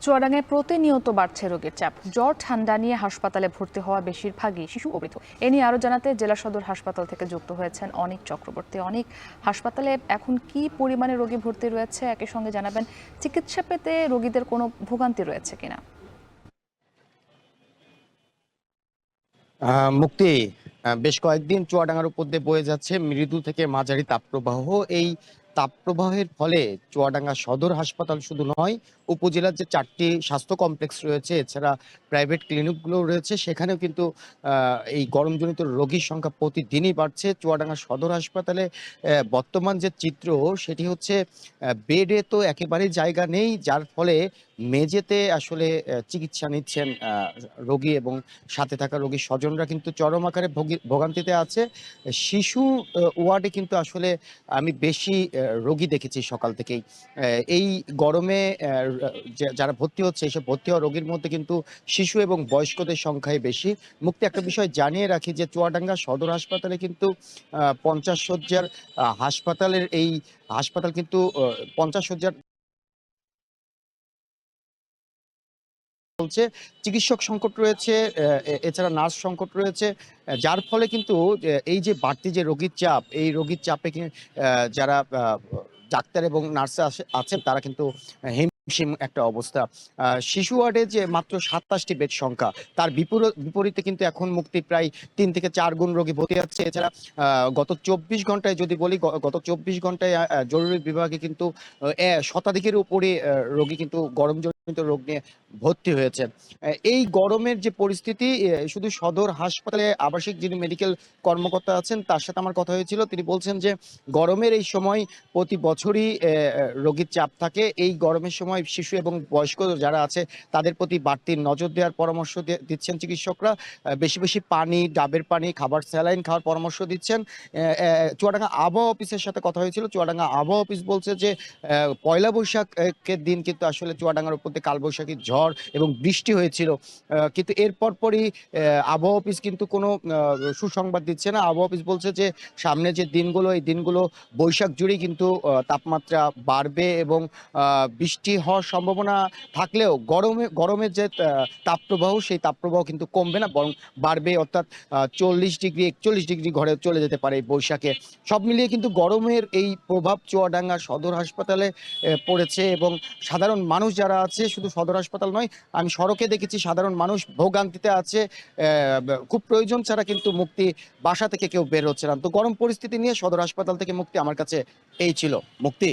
চুয়াডাঙ্গায় প্রতিনিয়ত বাড়ছে রোগের চাপ। জ্বর ঠান্ডা নিয়ে হাসপাতালে ভর্তি হওয়া বেশিরভাগই শিশু ও বৃদ্ধ। এ নিয়ে আরো জানাতে জেলা সদর হাসপাতাল থেকে যুক্ত হয়েছেন অনেক চক্রবর্তী। অনেক হাসপাতালে এখন কি পরিমাণে রোগী ভর্তি রয়েছে, একই সঙ্গে জানাবেন চিকিৎসা পেতে রোগীদের কোনো ভোগান্তি রয়েছে কিনা। মুক্তি বেশ কয়েকদিন চুয়াডাঙ্গার উপর দিয়ে বয়ে যাচ্ছে মৃদু থেকে মাঝারি তাপপ্রবাহ। এই তাপপ্রবাহের ফলে চুয়াডাঙ্গা সদর হাসপাতাল শুধু নয়, উপজেলার যে 4টি স্বাস্থ্য কমপ্লেক্স রয়েছে, এছাড়া প্রাইভেট ক্লিনিকগুলো রয়েছে, সেখানেও কিন্তু এই গরমজনিত রোগীর সংখ্যা প্রতিদিনই বাড়ছে। চুয়াডাঙ্গা সদর হাসপাতালে বর্তমান যে চিত্র, সেটি হচ্ছে বেডে তো একেবারেই জায়গা নেই, যার ফলে মেঝেতে আসলে চিকিৎসা নিচ্ছেন রোগী এবং সাথে থাকা রোগীর স্বজনরা কিন্তু চরম আকারে ভোগান্তিতে আছে। শিশু ওয়ার্ডে কিন্তু আসলে আমি বেশি রোগী দেখেছি সকাল থেকেই। এই গরমে যারা ভর্তি হচ্ছে, এসব ভর্তি হওয়া রোগীর মধ্যে কিন্তু শিশু এবং বয়স্কদের সংখ্যাই বেশি। মুক্তি, একটা বিষয় জানিয়ে রাখি যে চুয়াডাঙ্গা সদর হাসপাতালে কিন্তু 50 শয্যার হাসপাতালের এই হাসপাতাল কিন্তু 50 শয্যার চলছে। চিকিৎসক সংকট রয়েছে, এছাড়া নার্স সংকট রয়েছে। যার ফলে কিন্তু এই যে বাড়তি যে রোগীর চাপ, এই রোগীর চাপে যারা ডাক্তার এবং নার্স আছেন, তারা কিন্তু হিমশিম একটা অবস্থা। শিশু ওয়ার্ডে যে মাত্র 27টি বেড সংখ্যা, তার বিপরীতে কিন্তু এখন মুক্তি প্রায় 3 থেকে 4 গুণ রোগী ভর্তি আছে। এছাড়া গত 24 ঘন্টায় যদি বলি, গত 24 ঘন্টায় জরুরি বিভাগে কিন্তু শতাধিকের উপরে রোগী কিন্তু গরমজনিত রোগ নিয়ে ভর্তি হয়েছেন। এই গরমের যে পরিস্থিতি, শুধু সদর হাসপাতালে আবাসিক যিনি মেডিকেল কর্মকর্তা আছেন, তার সাথে আমার কথা হয়েছিল। তিনি বলছেন যে গরমের এই সময় প্রতি বছরই রোগীর চাপ থাকে। এই গরমের সময় শিশু এবং বয়স্ক যারা আছে, তাদের প্রতি বাড়তি নজর দেওয়ার পরামর্শ দিচ্ছেন চিকিৎসকরা। বেশি বেশি পানি, ডাবের পানি, খাবার, স্যালাইন খাওয়ার পরামর্শ দিচ্ছেন। চুয়াডাঙ্গা আবহাওয়া অফিসের সাথে কথা হয়েছিল। চুয়াডাঙ্গা আবহাওয়া অফিস বলছে যে পয়লা বৈশাখের দিন কিন্তু আসলে চুয়াডাঙ্গার উপর দিয়ে কালবৈশাখী ঝড় এবং বৃষ্টি হয়েছিল। কিন্তু এর পরপরই আবহাওয়া অফিস কিন্তু কোনো সুসংবাদ দিচ্ছে না। আবহাওয়া অফিস বলছে যে সামনে যে দিনগুলো, এই দিনগুলো বৈশাখ জুড়েই কিন্তু তাপমাত্রা বাড়বে এবং বৃষ্টি হওয়ার সম্ভাবনা থাকলেও গরমের যে তাপপ্রবাহ, সেই তাপপ্রবাহ কিন্তু কমবে না, বরং বাড়বে। অর্থাৎ 40 ডিগ্রি 41 ডিগ্রি ঘরে চলে যেতে পারে এই বৈশাখে। সব মিলিয়ে কিন্তু গরমের এই প্রভাব চুয়াডাঙ্গা সদর হাসপাতালে পড়েছে এবং সাধারণ মানুষ যারা আছে, শুধু সদর হাসপাতাল নয়, আমি সড়কে দেখেছি সাধারণ মানুষ ভোগান্তিতে আছে। খুব প্রয়োজন ছাড়া কিন্তু মুক্তি বাসা থেকে কেউ বের হচ্ছে না। তো গরম পরিস্থিতি নিয়ে সদর হাসপাতাল থেকে মুক্তি আমার কাছে এই ছিল। মুক্তি।